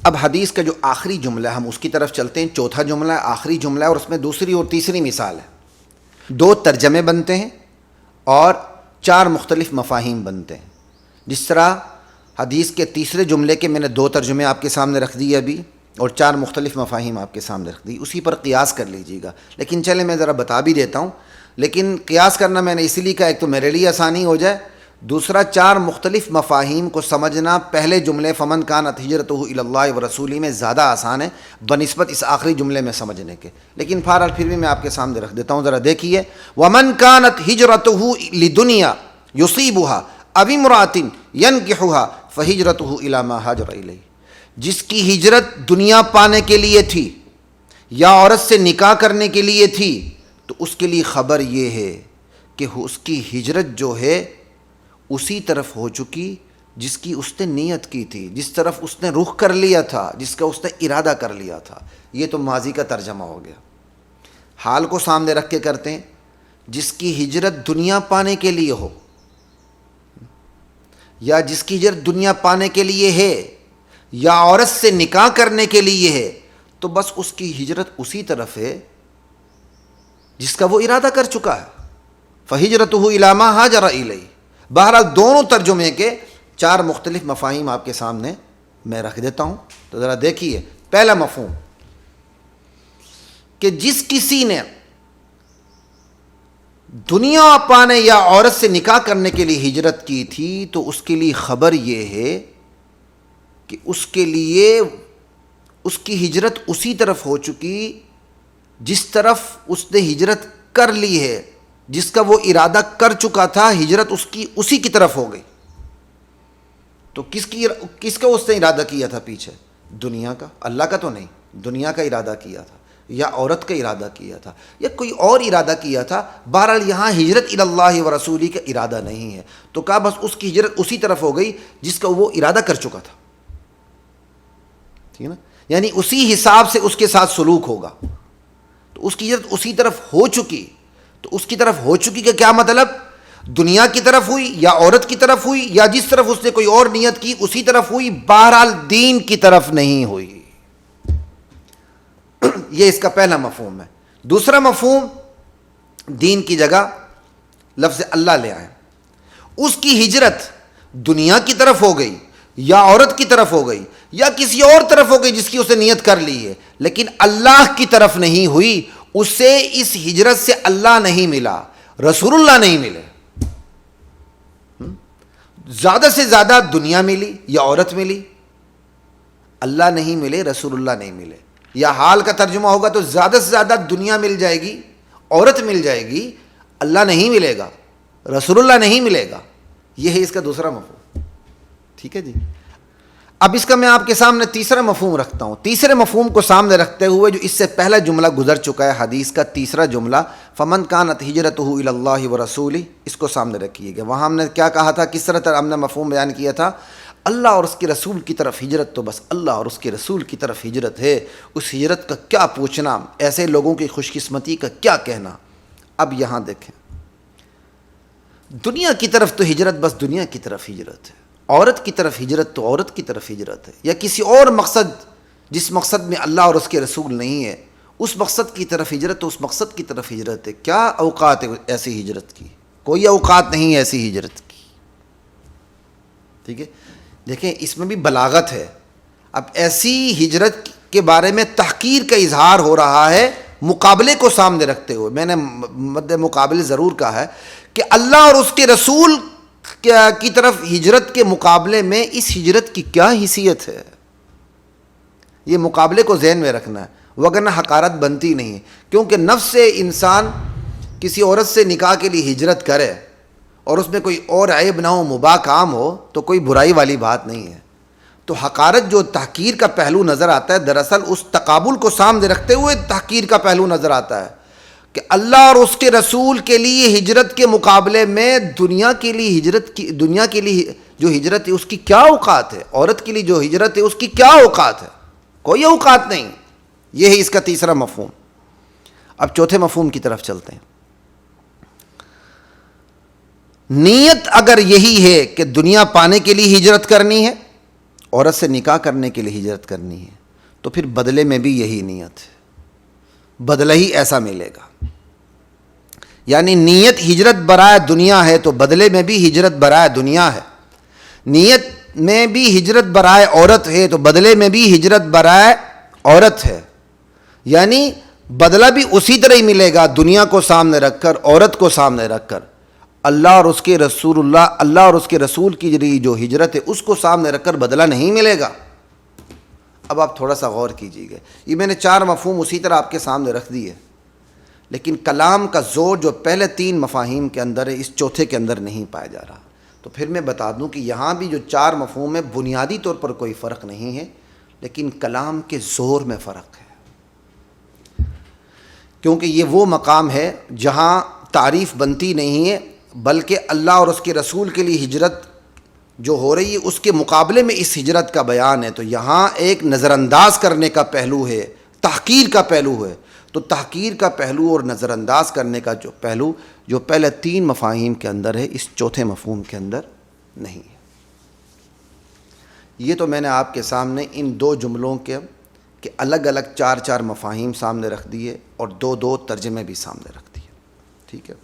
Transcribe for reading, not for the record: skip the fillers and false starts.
اب حدیث کا جو آخری جملہ ہے ہم اس کی طرف چلتے ہیں. چوتھا جملہ ہے، آخری جملہ ہے، اور اس میں دوسری اور تیسری مثال ہے. 2 ترجمے بنتے ہیں اور 4 مختلف مفاہیم بنتے ہیں. جس طرح حدیث کے تیسرے جملے کے میں نے 2 ترجمے آپ کے سامنے رکھ دیے ابھی، اور 4 مختلف مفاہیم آپ کے سامنے رکھ دی. اسی پر قیاس کر لیجیے گا. لیکن چلے میں ذرا بتا بھی دیتا ہوں. لیکن قیاس کرنا میں نے اسی لیے کہا، ایک تو میرے لیے آسانی ہو جائے، دوسرا 4 مختلف مفاہیم کو سمجھنا پہلے جملے فمن کانت ہجرتہ الی اللہ ورسولہ میں زیادہ آسان ہے بنسبت اس آخری جملے میں سمجھنے کے. لیکن بہرحال پھر بھی میں آپ کے سامنے رکھ دیتا ہوں. ذرا دیکھیے، ومن کانت ہجرتہ لدنیا یصیبها او امرأۃ ینکحها فہجرتہ الی ما ہاجر الیہ. جس کی ہجرت دنیا پانے کے لیے تھی یا عورت سے نکاح کرنے کے لیے تھی، تو اس کے لیے خبر یہ ہے کہ اس کی ہجرت جو ہے اسی طرف ہو چکی جس کی اس نے نیت کی تھی، جس طرف اس نے رخ کر لیا تھا، جس کا اس نے ارادہ کر لیا تھا. یہ تو ماضی کا ترجمہ ہو گیا. حال کو سامنے رکھ کے کرتے ہیں. جس کی ہجرت دنیا پانے کے لیے ہو یا جس کی ہجرت دنیا پانے کے لیے ہے یا عورت سے نکاح کرنے کے لیے ہے، تو بس اس کی ہجرت اسی طرف ہے جس کا وہ ارادہ کر چکا ہے. فہجرتہ الی ما ہاجر الیہ. بہرحال دونوں ترجمے کے 4 مختلف مفاہیم آپ کے سامنے میں رکھ دیتا ہوں. تو ذرا دیکھیے. پہلا مفہوم کہ جس کسی نے دنیا پانے یا عورت سے نکاح کرنے کے لیے ہجرت کی تھی، تو اس کے لیے خبر یہ ہے کہ اس کے لیے اس کی ہجرت اسی طرف ہو چکی جس طرف اس نے ہجرت کر لی ہے، جس کا وہ ارادہ کر چکا تھا. ہجرت اس کی اسی کی طرف ہو گئی. تو کس کا اس نے ارادہ کیا تھا پیچھے؟ دنیا کا. اللہ کا تو نہیں، دنیا کا ارادہ کیا تھا یا عورت کا ارادہ کیا تھا یا کوئی اور ارادہ کیا تھا. بہرحال یہاں ہجرت الی اللہ ورسولہ کا ارادہ نہیں ہے. تو کہا بس اس کی ہجرت اسی طرف ہو گئی جس کا وہ ارادہ کر چکا تھا. ٹھیک ہے نا؟ یعنی اسی حساب سے اس کے ساتھ سلوک ہوگا. تو اس کی ہجرت اسی طرف ہو چکی. تو اس کی طرف ہو چکی کا کیا مطلب؟ دنیا کی طرف ہوئی یا عورت کی طرف ہوئی یا جس طرف اس نے کوئی اور نیت کی اسی طرف ہوئی. بہرحال دین کی طرف نہیں ہوئی. یہ اس کا پہلا مفہوم ہے. دوسرا مفہوم، دین کی جگہ لفظ اللہ لے آئے. اس کی ہجرت دنیا کی طرف ہو گئی یا عورت کی طرف ہو گئی یا کسی اور طرف ہو گئی جس کی اسے نیت کر لی ہے، لیکن اللہ کی طرف نہیں ہوئی. اسے اس ہجرت سے اللہ نہیں ملا، رسول اللہ نہیں ملے. زیادہ سے زیادہ دنیا ملی یا عورت ملی، اللہ نہیں ملے، رسول اللہ نہیں ملے. یا حال کا ترجمہ ہوگا تو زیادہ سے زیادہ دنیا مل جائے گی، عورت مل جائے گی، اللہ نہیں ملے گا، رسول اللہ نہیں ملے گا. یہ ہے اس کا دوسرا مفہوم. ٹھیک ہے جی. اب اس کا میں آپ کے سامنے تیسرا مفہوم رکھتا ہوں. تیسرے مفہوم کو سامنے رکھتے ہوئے جو اس سے پہلا جملہ گزر چکا ہے حدیث کا تیسرا جملہ، فمن کانت ہجرتہ الی اللہ ورسولہ، اس کو سامنے رکھیے گا. وہاں ہم نے کیا کہا تھا، کس طرح ہم نے مفہوم بیان کیا تھا؟ اللہ اور اس کے رسول کی طرف ہجرت تو بس اللہ اور اس کے رسول کی طرف ہجرت ہے. اس ہجرت کا کیا پوچھنا، ایسے لوگوں کی خوش قسمتی کا کیا کہنا. اب یہاں دیکھیں، دنیا کی طرف تو ہجرت بس دنیا کی طرف ہجرت ہے، عورت کی طرف ہجرت تو عورت کی طرف ہجرت ہے، یا کسی اور مقصد جس مقصد میں اللہ اور اس کے رسول نہیں ہے اس مقصد کی طرف ہجرت تو اس مقصد کی طرف ہجرت ہے. کیا اوقات ہے ایسی ہجرت کی؟ کوئی اوقات نہیں ایسی ہجرت کی. ٹھیک ہے. دیکھیں اس میں بھی بلاغت ہے. اب ایسی ہجرت کے بارے میں تحقیر کا اظہار ہو رہا ہے مقابلے کو سامنے رکھتے ہوئے. میں نے مد مقابلے ضرور کہا ہے کہ اللہ اور اس کے رسول کی طرف ہجرت کے مقابلے میں اس ہجرت کی کیا حیثیت ہے. یہ مقابلے کو ذہن میں رکھنا ہے، وگرنہ حقارت بنتی نہیں ہے. کیونکہ نفس سے انسان کسی عورت سے نکاح کے لیے ہجرت کرے اور اس میں کوئی اور عیب نہ ہو، مباح کام ہو، تو کوئی برائی والی بات نہیں ہے. تو حقارت جو تحقیر کا پہلو نظر آتا ہے، دراصل اس تقابل کو سامنے رکھتے ہوئے تحقیر کا پہلو نظر آتا ہے کہ اللہ اور اس کے رسول کے لیے ہجرت کے مقابلے میں دنیا کے لیے جو ہجرت ہے اس کی کیا اوقات ہے، عورت کے لیے جو ہجرت ہے اس کی کیا اوقات ہے. کوئی اوقات نہیں. یہ ہے اس کا تیسرا مفہوم. اب چوتھے مفہوم کی طرف چلتے ہیں. نیت اگر یہی ہے کہ دنیا پانے کے لیے ہجرت کرنی ہے عورت سے نکاح کرنے کے لیے ہجرت کرنی ہے تو پھر بدلے میں بھی یہی نیت ہے، بدلہ ہی ایسا ملے گا. یعنی نیت ہجرت برائے دنیا ہے تو بدلے میں بھی ہجرت برائے دنیا ہے. نیت میں بھی ہجرت برائے عورت ہے تو بدلے میں بھی ہجرت برائے عورت ہے. یعنی بدلہ بھی اسی طرح ہی ملے گا، دنیا کو سامنے رکھ کر، عورت کو سامنے رکھ کر. اللہ اور اس کے رسول کی جو ہجرت ہے اس کو سامنے رکھ کر بدلہ نہیں ملے گا. اب آپ تھوڑا سا غور کیجئے گا، یہ میں نے 4 مفہوم اسی طرح آپ کے سامنے رکھ دیے، لیکن کلام کا زور جو پہلے 3 مفاہیم کے اندر ہے اس چوتھے کے اندر نہیں پایا جا رہا. تو پھر میں بتا دوں کہ یہاں بھی جو 4 مفہوم ہے بنیادی طور پر کوئی فرق نہیں ہے، لیکن کلام کے زور میں فرق ہے. کیونکہ یہ وہ مقام ہے جہاں تعریف بنتی نہیں ہے، بلکہ اللہ اور اس کے رسول کے لیے ہجرت جو ہو رہی ہے اس کے مقابلے میں اس ہجرت کا بیان ہے. تو یہاں ایک نظر انداز کرنے کا پہلو ہے، تحقیر کا پہلو ہے. تو تحقیر کا پہلو اور نظر انداز کرنے کا جو پہلو جو پہلے 3 مفاہیم کے اندر ہے اس چوتھے مفہوم کے اندر نہیں ہے. یہ تو میں نے آپ کے سامنے ان 2 جملوں کے الگ الگ 4 مفاہیم سامنے رکھ دیے اور 2 ترجمے بھی سامنے رکھ دیے. ٹھیک ہے.